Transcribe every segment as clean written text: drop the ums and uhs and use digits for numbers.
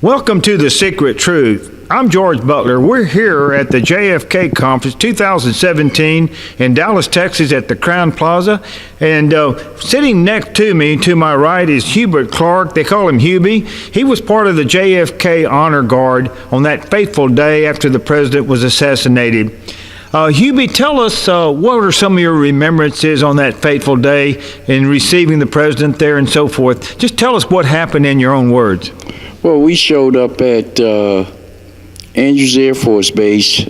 Welcome to The Secret Truth. I'm George Butler. We're here at the JFK Conference 2017 in Dallas, Texas at the Crown Plaza. And sitting next to me, to my right, is Hubert Clark. They call him Hubie. He was part of the JFK Honor Guard on that fateful day after the president was assassinated. Hubie, tell us what are some of your remembrances on that fateful day in receiving the president there and so forth. Just tell us what happened in your own words. Well, we showed up at Andrews Air Force Base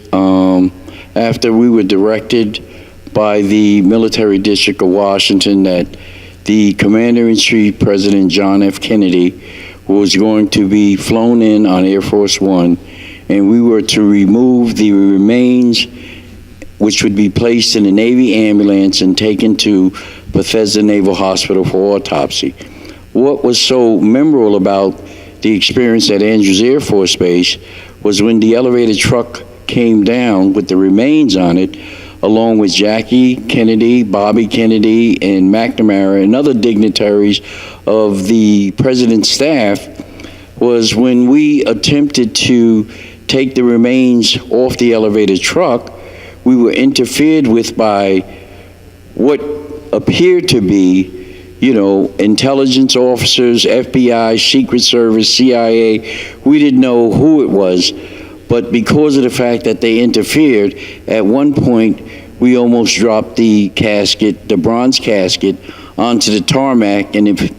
after we were directed by the Military District of Washington that the Commander-in-Chief, President John F. Kennedy, was going to be flown in on Air Force One, and we were to remove the remains, which would be placed in a Navy ambulance and taken to Bethesda Naval Hospital for autopsy. What was so memorable about the experience at Andrews Air Force Base was when the elevator truck came down with the remains on it, along with Jackie Kennedy, Bobby Kennedy, and McNamara, and other dignitaries of the president's staff, was when we attempted to take the remains off the elevator truck, we were interfered with by what appeared to be intelligence officers, FBI, Secret Service, CIA. We didn't know who it was, but because of the fact that they interfered, at one point we almost dropped the casket, the bronze casket, onto the tarmac, and if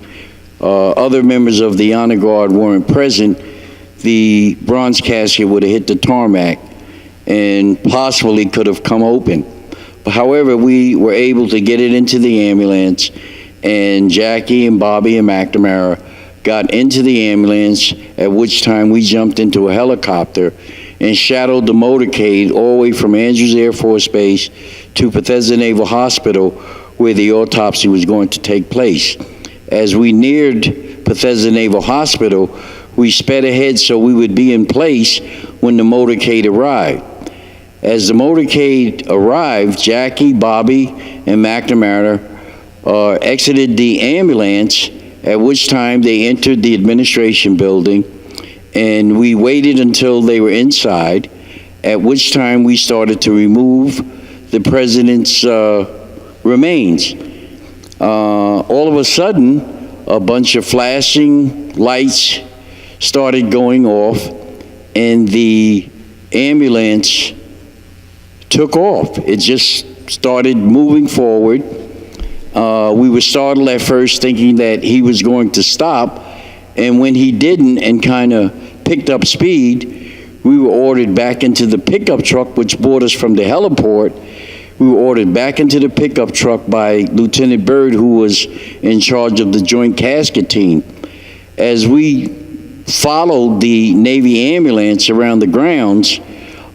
other members of the Honor Guard weren't present, the bronze casket would have hit the tarmac and possibly could have come open. But however, we were able to get it into the ambulance, and Jackie and Bobby and McNamara got into the ambulance, at which time we jumped into a helicopter and shadowed the motorcade all the way from Andrews Air Force Base to Bethesda Naval Hospital, where the autopsy was going to take place. As we neared Bethesda Naval Hospital, we sped ahead so we would be in place when the motorcade arrived. As the motorcade arrived, Jackie, Bobby, and McNamara exited the ambulance, at which time they entered the administration building, and we waited until they were inside, at which time we started to remove the president's remains. All of a sudden, a bunch of flashing lights started going off, and the ambulance took off. It just started moving forward. We were startled at first, thinking that he was going to stop, and when he didn't and kind of picked up speed, we were ordered back into the pickup truck, which brought us from the heliport. We were ordered back into the pickup truck by Lieutenant Byrd, who was in charge of the Joint Casket Team. As we followed the Navy ambulance around the grounds,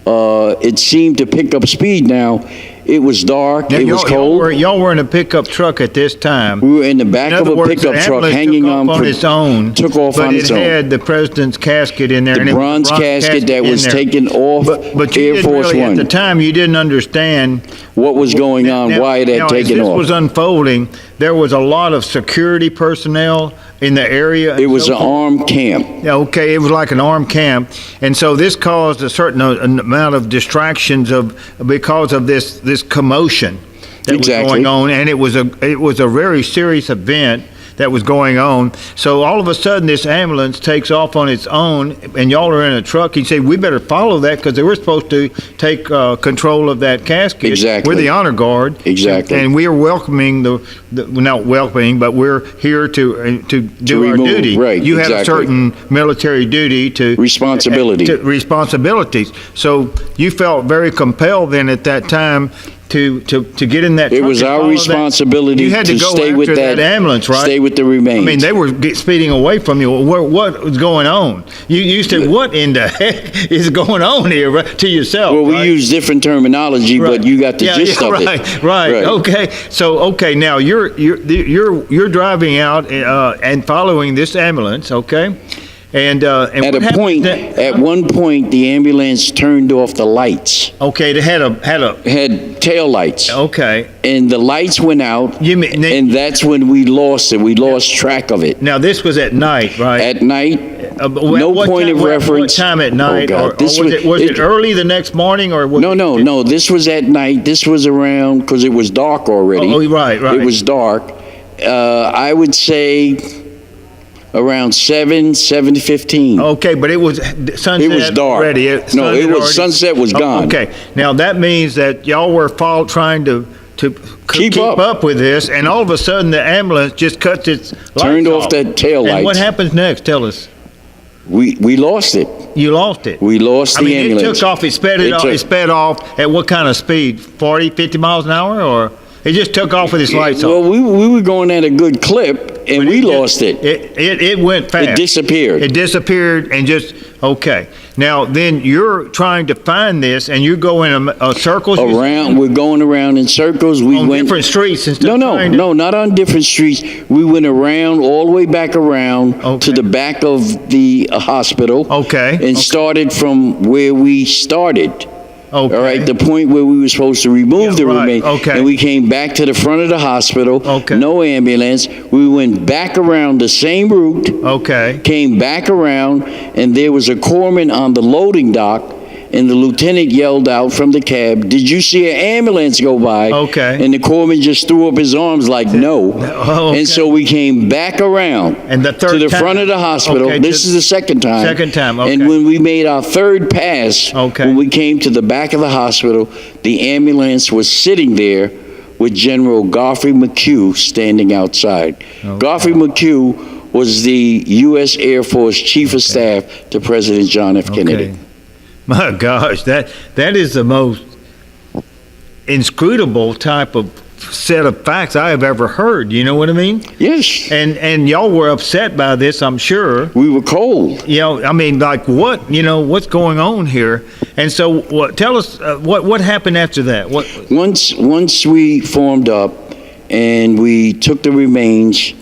it seemed to pick up speed. Now, it was dark, it was cold. Y'all were in a pickup truck at this time. We were in the back of a pickup truck hanging on its own. Took off on its own. But it had the president's casket in there. The bronze casket that was taken off Air Force One. At the time, you didn't understand what was going on, why it had taken off. As this was unfolding, there was a lot of security personnel in the area. It was an armed camp. Yeah, okay, it was like an armed camp, and so this caused a certain amount of distractions because of this commotion that was going on, and it was a very serious event that was going on. So all of a sudden, this ambulance takes off on its own, and y'all are in a truck. He said, "We better follow that because they were supposed to take control of that casket." Exactly. We're the honor guard. Exactly. And we are welcoming not welcoming, but we're here to do our duty. Right. You had a certain military duty to responsibilities. So you felt very compelled then at that time to get in that truck. It was our responsibility to stay with that ambulance, right? Stay with the remains. I mean, they were speeding away from you. What was going on? You said, "What in the heck is going on here?" Right, to yourself. Well, we use different terminology, but you got the gist of it. Right. Okay. So now you're driving out and following this ambulance. Okay. And at one point, the ambulance turned off the lights. Okay, they had tail lights. Okay, and the lights went out. And that's when we lost it. We lost track of it. Now this was at night, right? At night, No point of reference. What time at night? Oh, God. Was it early the next morning? Or was No. This was at night. This was around, because it was dark already. Oh, right. It was dark. I would say around 7:15. Okay, but it was sunset. It was dark. Already. Sunset was gone. Okay, now that means that y'all were trying to keep up with this, and all of a sudden the ambulance just cuts its lights Turned off that tail lights. And what happens next? Tell us. We lost it. You lost it. We lost the ambulance. It took off. It sped off at what kind of speed? 40, 50 miles an hour, or it just took off with its lights Well, off? we were going at a good clip, and we lost it. It went fast. It disappeared. It disappeared and just, okay. Now, then you're trying to find this, and you go in circles? We're going around in circles. We on went different streets instead No, not on different streets. We went around, all the way back around to the back of the hospital. Okay. And started from where we started. Okay. All right, the point where we were supposed to remove the remains. Okay. And we came back to the front of the hospital. Okay. No ambulance. We went back around the same route. Okay. Came back around, and there was a corpsman on the loading dock, and the lieutenant yelled out from the cab, "Did you see an ambulance go by?" Okay. And the corpsman just threw up his arms like, "No." Okay. And so we came back around And the third to the time? front of the hospital. Okay, This is the second time. Second time, okay. And when we made our third pass, Okay. when we came to the back of the hospital, the ambulance was sitting there with General Godfrey McHugh standing outside. Okay. Godfrey McHugh was the U.S. Air Force Chief of Staff to President John F. Kennedy. Okay. My gosh, that is the most inscrutable type of set of facts I have ever heard. You know what I mean? Yes. And y'all were upset by this, I'm sure. We were cold. You know, I mean, like what? You know, what's going on here? And so, tell us what happened after that? Once we formed up and we took the remains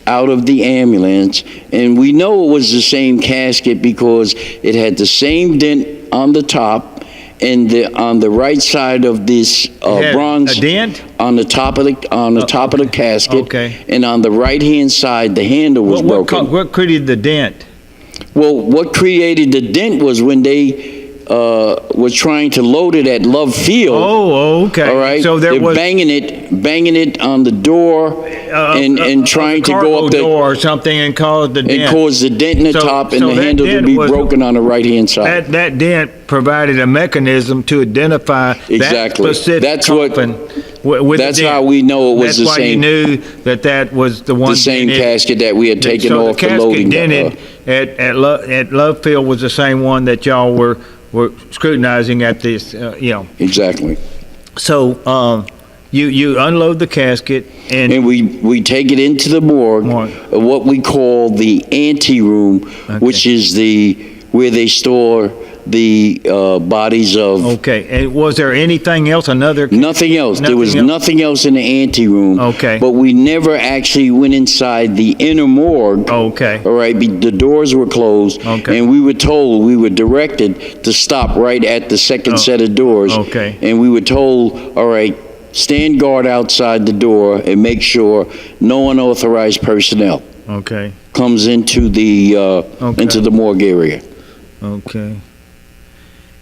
out of the ambulance, and we know it was the same casket because it had the same dent on the top, and on the right side of this bronze a dent on the top of the casket. Okay. And on the right hand side, the handle was broken. What created the dent? Well, what created the dent was when they was trying to load it at Love Field. Oh, okay. All right. So they're was banging it on the door and trying to go up the door or something and cause the dent. and cause the dent in the top, and the handle would be broken on the right hand side. That dent provided a mechanism to identify Exactly. that specific That's what- coffin with That's the dent. how we know it was That's the same. why you knew that was the one. The same dented. casket that we had taken So off the loading. casket dented at Love Field was the same one that y'all were scrutinizing at this, Exactly. So you unload the casket And we take it into the morgue, what we call the anteroom, which is where they store the bodies of. Okay. And was there anything else? Nothing else. There was nothing else in the anteroom. Okay. But we never actually went inside the inner morgue. Okay. All right. The doors were closed. Okay. And we were directed to stop right at the second set of doors. Okay. And we were told, all right, stand guard outside the door and make sure no unauthorized personnel comes into the morgue area. Okay.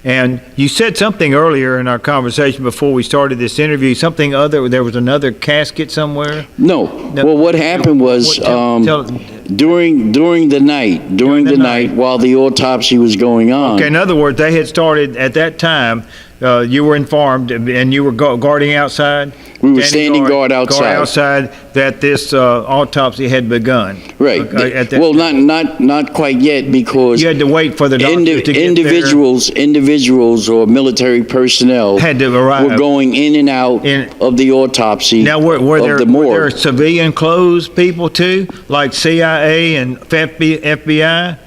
And you said something earlier in our conversation before we started this interview, there was another casket somewhere? No. Well, what happened was during the night while the autopsy was going on. Okay, in other words, they had started at that time. You were informed, and you were guarding outside? We were standing guard outside. Guard outside that this autopsy had begun. Right. Well, not quite yet, because you had to wait for the doctors to get there. Individuals or military personnel had to arrive. Were going in and out of the autopsy. Now, were there civilian clothes people too, like CIA and FBI?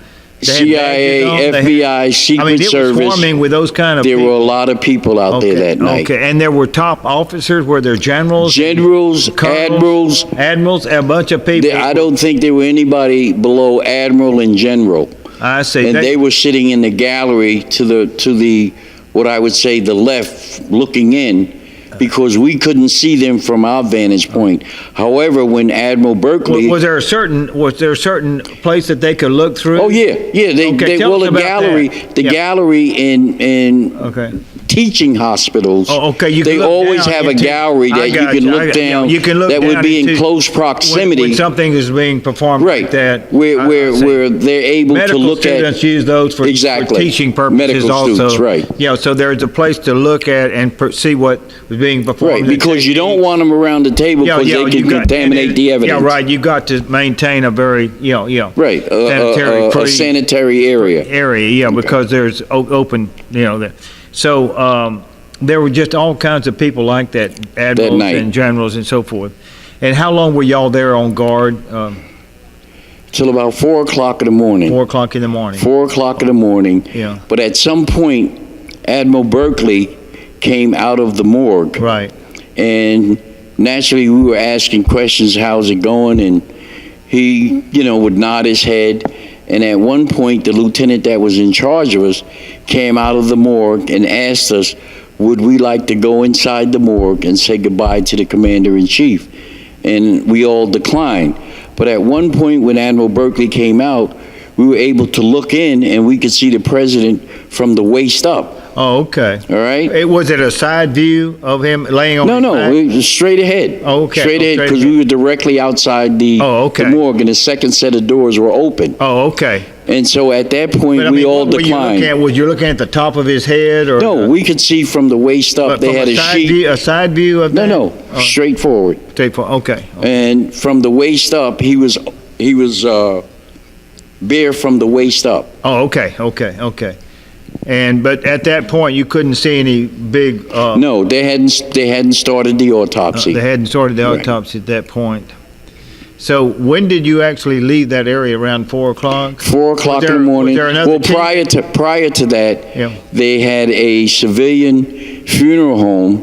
CIA, FBI, Secret Service. It was swarming with those kind of people. There were a lot of people out there that night. Okay, and there were top officers. Were there generals? Admirals, a bunch of people. I don't think there were anybody below admiral and general. I see. And they were sitting in the gallery to the what I would say the left, looking in. because we couldn't see them from our vantage point. However, when Admiral Berkeley... Was there a certain place that they could look through? Oh, yeah. The gallery in teaching hospitals, they always have a gallery that you can look down, that would be in close proximity. When something is being performed like that. Where they're able to look at... Medical students use those for teaching purposes medical also. Students, right. Yeah, so there's a place to look at and see what was being performed. Right, because you don't want them around the table because they can contaminate the evidence. Yeah, right. You got to maintain a very, right, a sanitary area. Because there's open, there. So there were just all kinds of people like that, admirals and generals and so forth. And how long were y'all there on guard? Till about 4 o'clock in the morning. 4 o'clock in the morning. 4 o'clock in the morning. Yeah. But at some point, Admiral Berkeley came out of the morgue. Right. And naturally, we were asking questions, how's it going? And he, would nod his head. And at one point, the lieutenant that was in charge of us came out of the morgue and asked us, would we like to go inside the morgue and say goodbye to the commander-in-chief? And we all declined. But at one point, when Admiral Berkeley came out, we were able to look in and we could see the president from the waist up. Oh, okay. All right. Was it a side view of him laying on his back? No, it was straight ahead. Oh, okay. Straight ahead, because we were directly outside the morgue, and the second set of doors were open. Oh, okay. And so at that point, we all declined. Was you looking at the top of his head? Or no, we could see from the waist up. They had a sheet. A side view of that? No, straight forward. Straight forward, okay. And from the waist up, he was bare from the waist up. Oh, okay. But at that point, you couldn't see any big... No, they hadn't started the autopsy. They hadn't started the autopsy at that point. So when did you actually leave that area? Around 4 o'clock? 4 o'clock in the morning. Well, prior to that, they had a civilian funeral home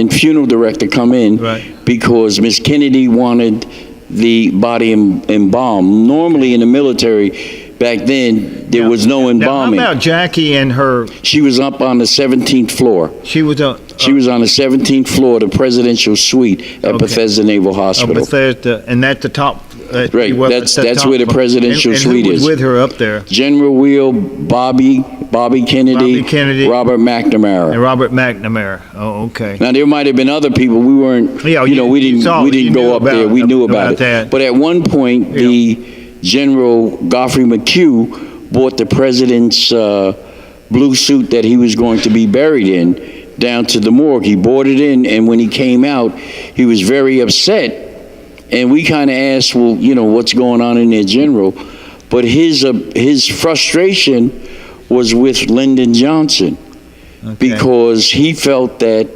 funeral director come in, because Miss Kennedy wanted the body embalmed. Normally in the military, back then, there was no embalming. Now, how about Jackie and her? She was up on the 17th floor. She was on the 17th floor, the presidential suite at Bethesda Naval Hospital. Bethesda, and that's the top. Right, that's where the presidential suite is. And who was with her up there? General Wheel, Bobby Kennedy, Robert McNamara. And Robert McNamara. Oh, okay. Now there might have been other people. We weren't. We didn't go up there. We knew about it. But at one point, the General Godfrey McHugh brought the president's blue suit that he was going to be buried in down to the morgue. He brought it in, and when he came out, he was very upset. And we kind of asked, well, what's going on in there, General? But his frustration was with Lyndon Johnson, because he felt that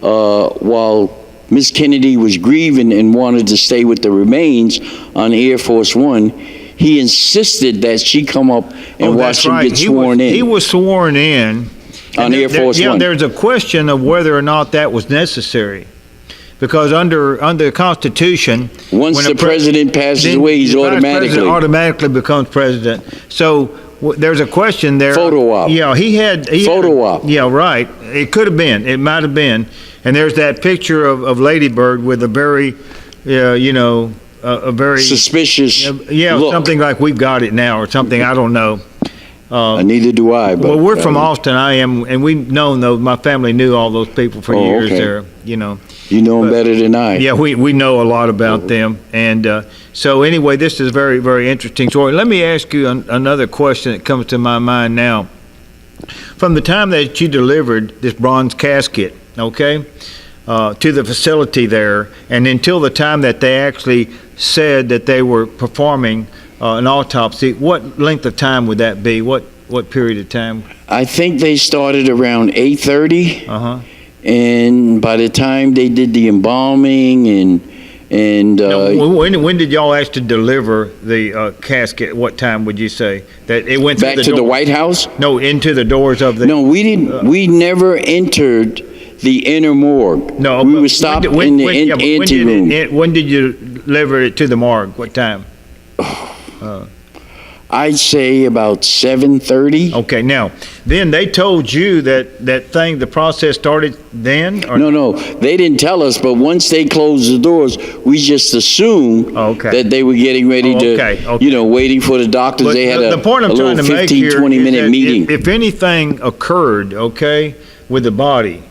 while Miss Kennedy was grieving and wanted to stay with the remains on Air Force One, he insisted that she come up and watch him get sworn in. He was sworn in on Air Force One. There's a question of whether or not that was necessary, because under the Constitution, once the president passes away, he's automatically becomes president. So there's a question there. Photo op. Yeah, he had photo op. Yeah, right. It could have been. It might have been. And there's that picture of Lady Bird with a very, a very suspicious look. Something like we've got it now or something. I don't know. Neither do I. But, well, we're from Austin. I am, and we've known those. My family knew all those people for years there. You know them better than I. Yeah, we know a lot about them. And so anyway, this is a very, very interesting story. Let me ask you another question that comes to my mind now. From the time that you delivered this bronze casket, to the facility there, and until the time that they actually said that they were performing an autopsy, what length of time would that be? What period of time? I think they started around 8:30. And by the time they did the embalming when did y'all actually deliver the casket? What time would you say that it went back to the White House? No, into the doors of the. No, we didn't. We never entered the inner morgue. No, we were stopped in the anteroom. When did you deliver it to the morgue? What time? I'd say about 7:30. Okay, now, then they told you the process started then? Or No, they didn't tell us, but once they closed the doors, we just assumed that they were getting ready to, waiting for the doctors. But they had the point I'm a trying little to make 15, here 20 is minute that meeting. If anything occurred, with the body,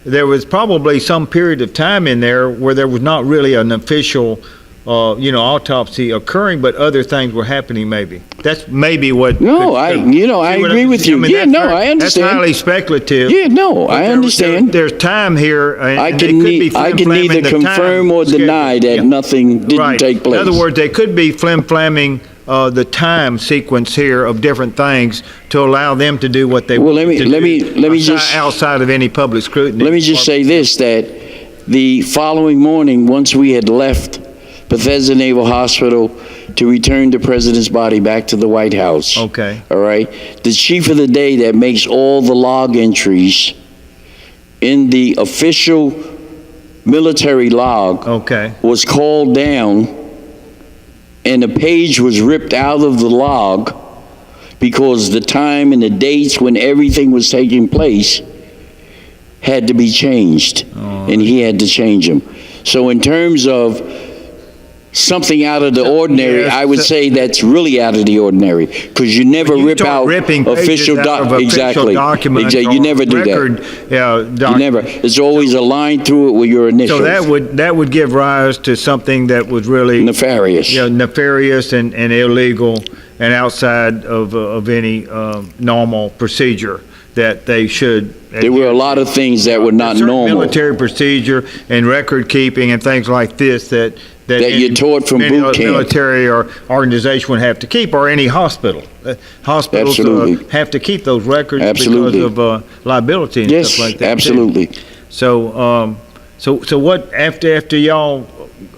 there was probably some period of time in there where there was not really an official autopsy occurring, but other things were happening. Maybe that's maybe what. No, I agree with you. I understand. That's highly speculative. Yeah, no, I understand. There's time here. I can neither confirm or deny that nothing didn't take place. In other words, they could be flim-flamming the time sequence here of different things to allow them to do what they want to do. Let me just outside of any public scrutiny. Let me just say this: that the following morning, once we had left Bethesda Naval Hospital to return the president's body back to the White House. Okay. All right. The chief of the day that makes all the log entries in the official military log was called down, and a page was ripped out of the log because the time and the dates when everything was taking place had to be changed, and he had to change them. So in terms of something out of the ordinary, I would say that's really out of the ordinary, because you never rip out official documents. You never do that. You never. There's always a line through it with your initials. So that would give rise to something that was really nefarious. Nefarious and illegal and outside of any normal procedure that they should. There were a lot of things that were not normal. Military procedure and record keeping and things like this that you're taught from boot camp. Military or organization would have to keep, or any hospital. Hospitals have to keep those records because of liability and stuff like that. Absolutely. So, so what after y'all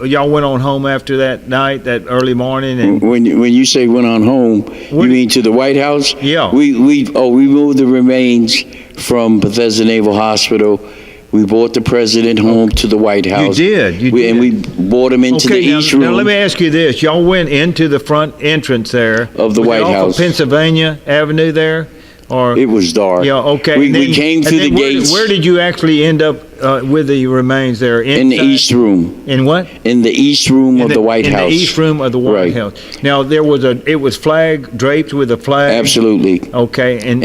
went on home after that night, that early morning? And when you say went on home, you mean to the White House? Yeah. We moved the remains from Bethesda Naval Hospital. We brought the president home to the White House. You did. And we brought him into the East Room. Now let me ask you this: y'all went into the front entrance there of the White House, off of Pennsylvania Avenue there, or it was dark. Yeah, okay. We came through the gates. Where did you actually end up with the remains there? In the East Room. In what? In the East Room of the White House. In the East Room of the White House. Now it was flag draped with a flag. Absolutely. Okay, and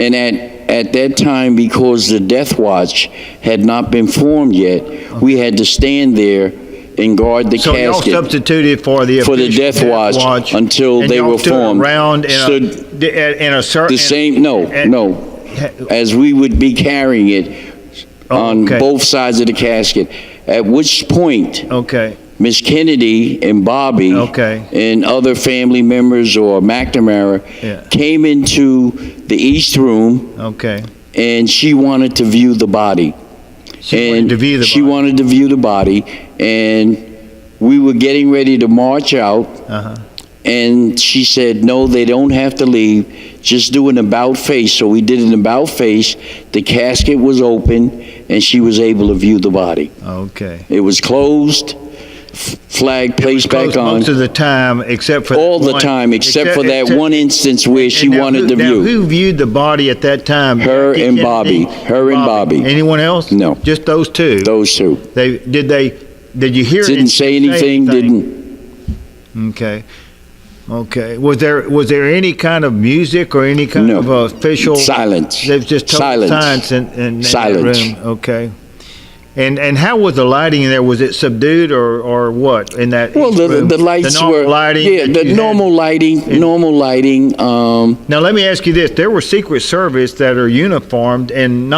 at that time, because the death watch had not been formed yet, we had to stand there and guard the casket. So y'all substituted for the death watch until they were formed. Around in a certain the same. No. As we would be carrying it on both sides of the casket. At which point, Miss Kennedy and Bobby and other family members or McNamara came into the East Room, and she wanted to view the body. She wanted to view the body, and we were getting ready to march out, and she said, no, they don't have to leave, just do an about face. So we did an about face, the casket was open, and she was able to view the body. It was closed, flag placed back on. Most of the time, except for all the time, except for that one instance where she wanted to view. Now, who viewed the body at that time? Her and Bobby. Anyone else? No, just those two. Those two. Did you hear? Didn't say anything. Didn't. Okay. Was there any kind of music or any kind of official silence? There's just total silence in that room. Okay. And how was the lighting in there? Was it subdued or what in that? Well, the lights were lighting. Normal lighting. Now let me ask you this: there were Secret Service that are uniformed and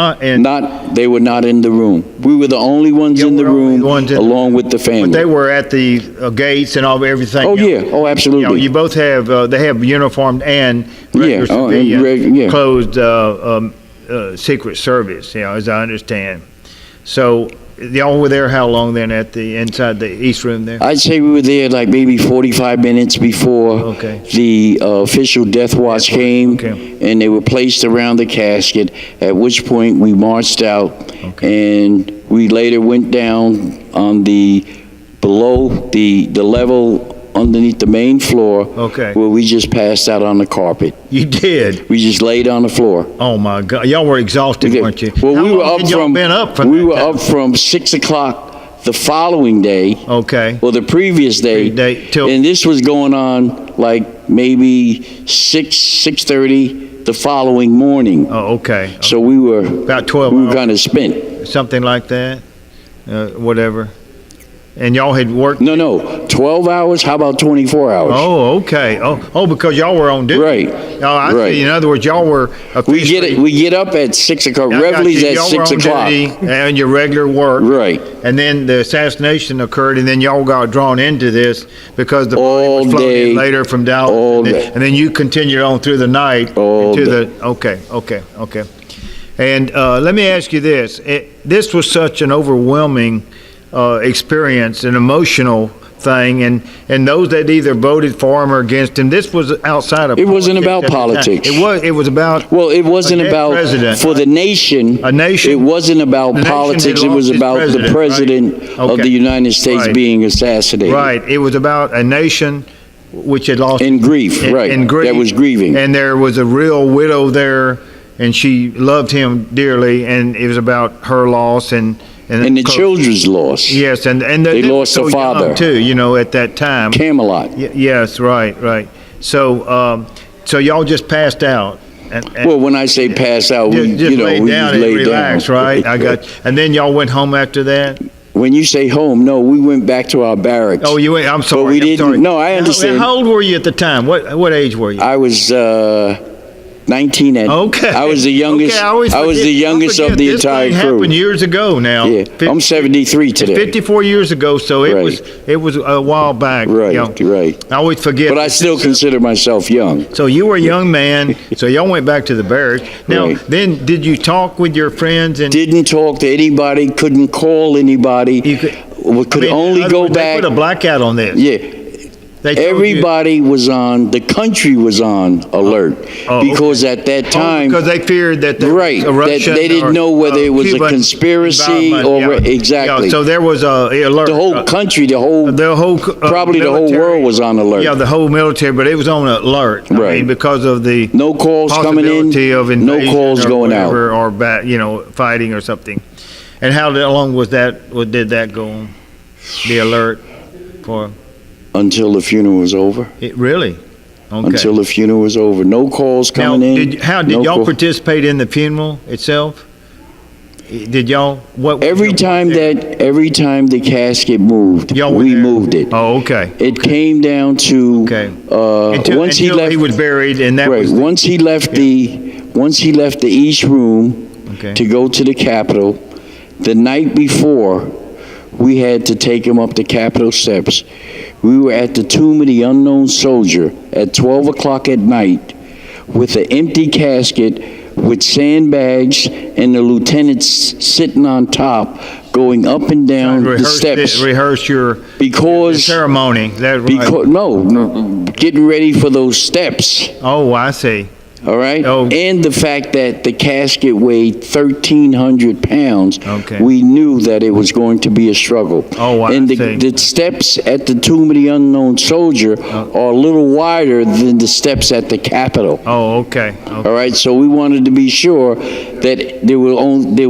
they were not in the room. We were the only ones in the room, along with the family. But they were at the gates and everything. Oh yeah, oh absolutely. You both have they have uniformed and regular civilian closed Secret Service. As I understand. So y'all were there how long then inside the East Room there? I'd say we were there like maybe 45 minutes before the official death watch came, and they were placed around the casket, at which point we marched out, and we later went down on below the level underneath the main floor. Okay. Where we just passed out on the carpet. You did? We just laid on the floor. Oh my God! Y'all were exhausted, weren't you? Well, How we were long up had y'all from. been up from we that were time? up from 6 o'clock the following day. Okay. Or the previous day. Till And this was going on like maybe 6:30 the following morning. Oh, okay. So we were About 12 We were hours. kind of spent. Something like that, whatever. And y'all had worked. No, 12 hours. How about 24 hours? Oh, okay. Oh, because y'all were on duty. Right. Oh, I Right. see. In other words, y'all were officially. We get up at 6 o'clock. I got Revelie's you. at Y'all 6 were on o'clock. duty and your regular work. Right. And then the assassination occurred, and then y'all got drawn into this because the body All was flown day. in later from Dallas. All and, day. and then you continued on through the night. All into day. Okay. And let me ask you this. This was such an overwhelming experience, an emotional thing, and those that either voted for him or against him, this was outside of It wasn't politics about at the time. politics. It was about Well, it wasn't a dead about president. for the nation. A nation. It wasn't about The nation politics. had It was lost its about the president, president right? of Okay. the United States Right. being assassinated. Right. It was about a nation which had lost In grief, right. in grief, That was grieving. and there was a real widow there, and she loved him dearly, and it was about her loss and And the children's loss. Yes, and They were lost so a father. young, too. At that time. Camelot. Yes, right. So, so y'all just passed out. And Well, when I say pass out, we just laid we down just and laid relaxed, down. right? And then y'all went home after that. When you say home, no, we went back to our barracks. Oh, you went. I'm sorry. we I'm didn't- sorry. no, I understand. How old were you at the time? What age were you? I was 19 at. Okay. I was the youngest. Okay, I was the youngest of the entire this thing crew. happened years ago now. Yeah, I'm 73 today. 54 years ago, so Right. it was a while back. Right, right. I always forget. But I still consider myself young. So you were a young man. So y'all went back to the barracks. Now, Right. then, did you talk with your friends and? Didn't talk to anybody. Couldn't call anybody. You could- We could only in other go words, back. They put a blackout on this. Yeah. They told you- Everybody was on. The country was on alert okay. because at that time. because they feared that there Right, was a Russian that they didn't know whether it was a Cuban conspiracy involvement. or exactly. So there was a alert. The whole country, probably the whole military- world was on alert. Yeah, the whole military, but it was on alert. I Right. mean, because of the No calls coming in, possibility of no invasion calls or going out. whatever, or fighting or something. And how long was that? What did that go on? The alert for Until the funeral was over. it really? Okay. Until the funeral was over. No calls Now, coming in. did no y'all call- participate in the funeral itself? Did y'all? What? Every time the casket moved, Y'all were we there? moved it. Oh, okay. It came down to Okay. Until he was buried, and that right. was Once he left the East Room okay. to go to the Capitol, the night before, we had to take him up the Capitol steps. We were at the tomb of the unknown soldier at 12 o'clock at night with an empty casket with sandbags and the lieutenants sitting on top going up and down the steps. Rehearse your Because ceremony. That right? Because no, getting ready for those steps. Oh, I see. All right, Oh. and the fact that the casket weighed 1,300 pounds, Okay. we knew that it was going to be a struggle. Oh, I and see. the steps at the Tomb of the Unknown Soldier are a little wider than the steps at the Capitol. Oh, okay. All right, so we wanted to be sure that there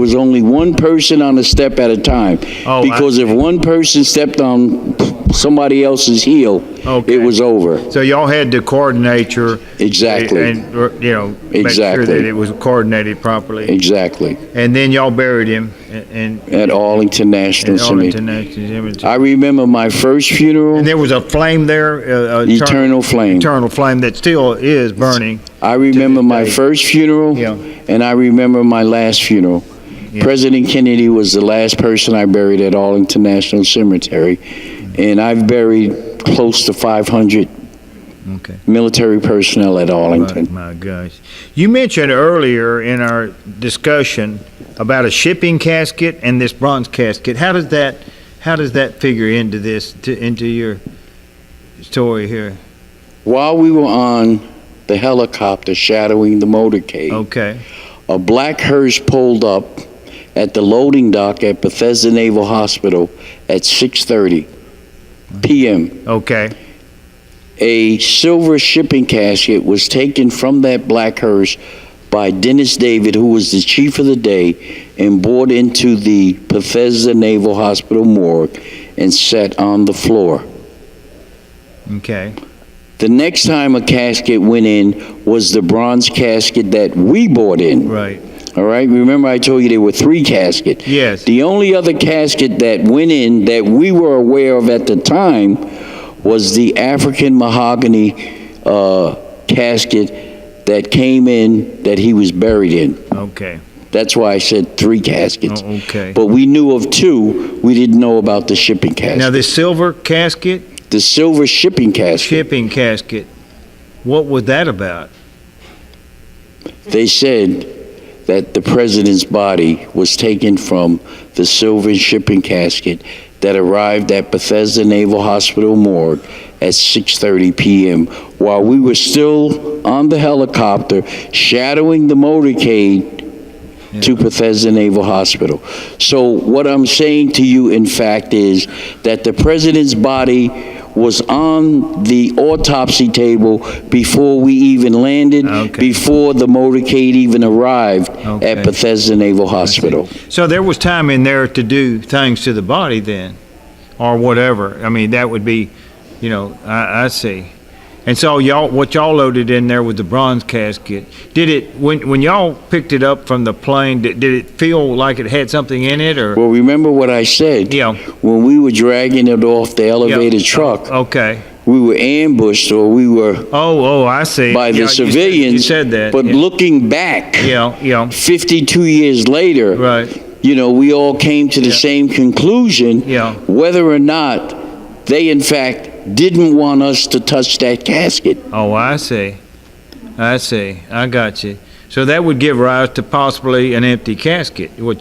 was only one person on the step at a time. Oh, because if one person stepped on somebody else's heel, Okay. it was over. So y'all had to coordinate your Exactly. and make Exactly. sure that it was coordinated properly. Exactly. And then y'all buried him in At Arlington National Cemetery. Arlington National Cemetery. I remember my first funeral, And there was a flame there, eternal flame. eternal flame that still is burning. I remember this my day. first funeral, Yeah. and I remember my last funeral. Yeah. President Kennedy was the last person I buried at Arlington National Cemetery, and I've buried close to 500 Okay. military personnel at Arlington. My gosh. You mentioned earlier in our discussion about a shipping casket and this bronze casket. How does that figure into into your story here? While we were on the helicopter shadowing the motorcade, Okay. a black hearse pulled up at the loading dock at Bethesda Naval Hospital at 6:30 p.m. Okay. a silver shipping casket was taken from that black hearse by Dennis David, who was the chief of the day, and brought into the Bethesda Naval Hospital morgue and set on the floor. Okay. The next time a casket went in was the bronze casket that we bought in. Right. All right, remember I told you there were 3 caskets. Yes. The only other casket that went in that we were aware of at the time was the African mahogany casket that came in that he was buried in. Okay. That's why I said 3 caskets. Oh, okay. But we knew of 2. We didn't know about the shipping casket. Now, the silver casket, The silver shipping casket. What was that about? They said that the president's body was taken from the silver shipping casket that arrived at Bethesda Naval Hospital morgue at 6:30 p.m. while we were still on the helicopter shadowing the motorcade to Bethesda Naval Hospital. So what I'm saying to you, in fact, is that the president's body was on the autopsy table before we even landed, before the motorcade even arrived at Bethesda Naval Hospital. So there was time in there to do things to the body then, or whatever. I mean, that would be, I see. And so what y'all loaded in there was the bronze casket. Did it, when y'all picked it up from the plane, did it feel like it had something in it, or? Well, remember what I said? Yeah. When we were dragging it off the elevated truck. Okay. We were ambushed, or we were. Oh, I see. By the civilians. You said that. But looking back. 52 years later. Right. We all came to the same conclusion. Whether or not they, in fact, didn't want us to touch that casket. Oh, I see. I got you. So that would give rise to possibly an empty casket, what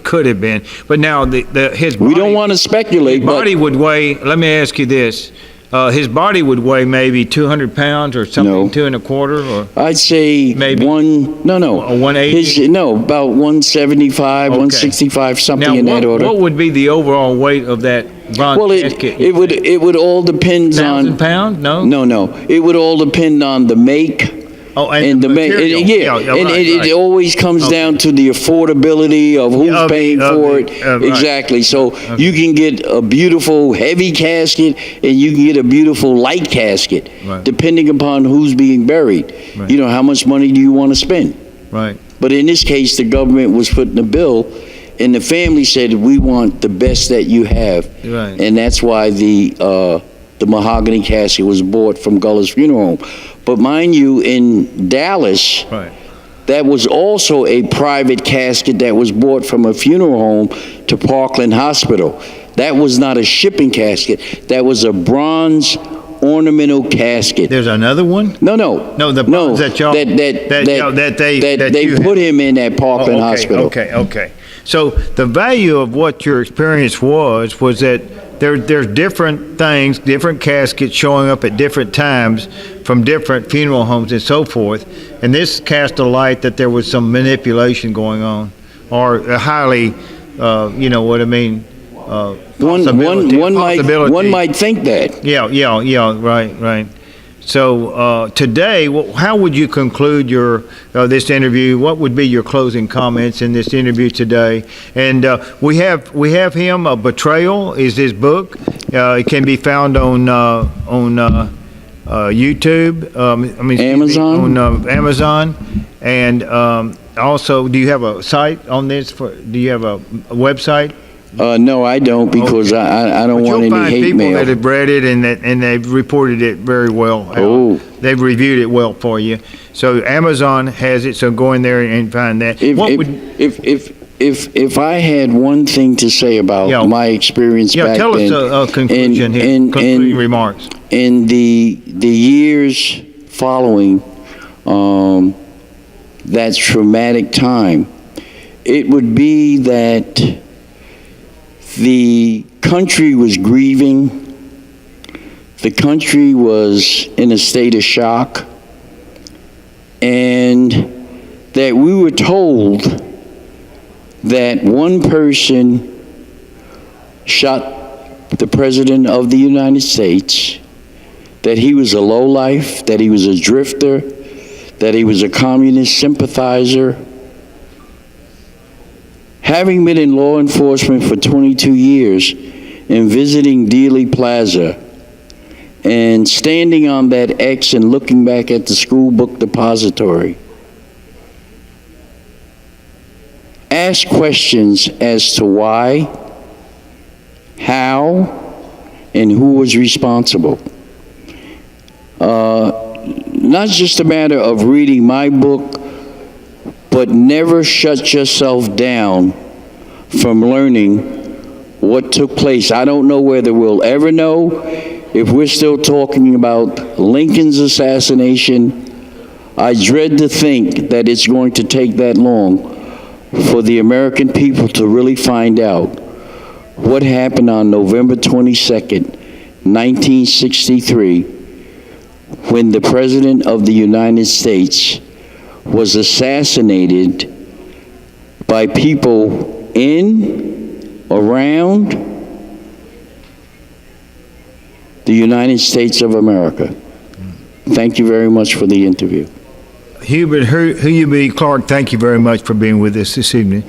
could have been. But now his body. We don't want to speculate. His body would weigh. Let me ask you this: his body would weigh maybe 200 pounds or something, 225, or I'd say maybe 180. About 175, 165, something in that order. What would be the overall weight of that bronze casket? It would all depend on. 1,000 pounds? No. No. It would all depend on the make. And the material. It always comes down to the affordability of who's paying for it. Exactly. So you can get a beautiful heavy casket and you can get a beautiful light casket, depending upon who's being buried. Right. How much money do you want to spend? Right. But in this case, the government was putting a bill, and the family said, "We want the best that you have," and that's why the mahogany casket was bought from Guller's Funeral Home. But mind you, in Dallas, that was also a private casket that was bought from a funeral home to Parkland Hospital. That was not a shipping casket. That was a bronze ornamental casket. There's another one? No, the bronze that y'all they put him in at Parkland Hospital. Okay. So the value of what your experience was that there's different things, different caskets showing up at different times from different funeral homes and so forth. And this cast a light that there was some manipulation going on, or a highly, one might think that. Yeah, right. So today, how would you conclude your this interview? What would be your closing comments in this interview today? And we have him. Betrayal is his book. It can be found on YouTube. Amazon. On Amazon, and also, do you have a site on this? Do you have a website? No, I don't, because I don't want any hate mail. People that have read it and they've reported it very well. They've reviewed it well for you. So Amazon has it. So go in there and find that. If I had one thing to say about my experience back then, tell us a conclusion here. Concluding remarks. In the years following that traumatic time, it would be that the country was grieving. The country was in a state of shock. And that we were told that one person shot the President of the United States, that he was a lowlife, that he was a drifter, that he was a communist sympathizer. Having been in law enforcement for 22 years and visiting Dealey Plaza and standing on that X and looking back at the school book depository, ask questions as to why, how, and who was responsible. Not just a matter of reading my book, but never shut yourself down from learning what took place. I don't know whether we'll ever know if we're still talking about Lincoln's assassination. I dread to think that it's going to take that long for the American people to really find out what happened on November 22nd, 1963, when the President of the United States was assassinated by people in, around the United States of America. Thank you very much for the interview. Hubert, Hubie Clark, thank you very much for being with us this evening.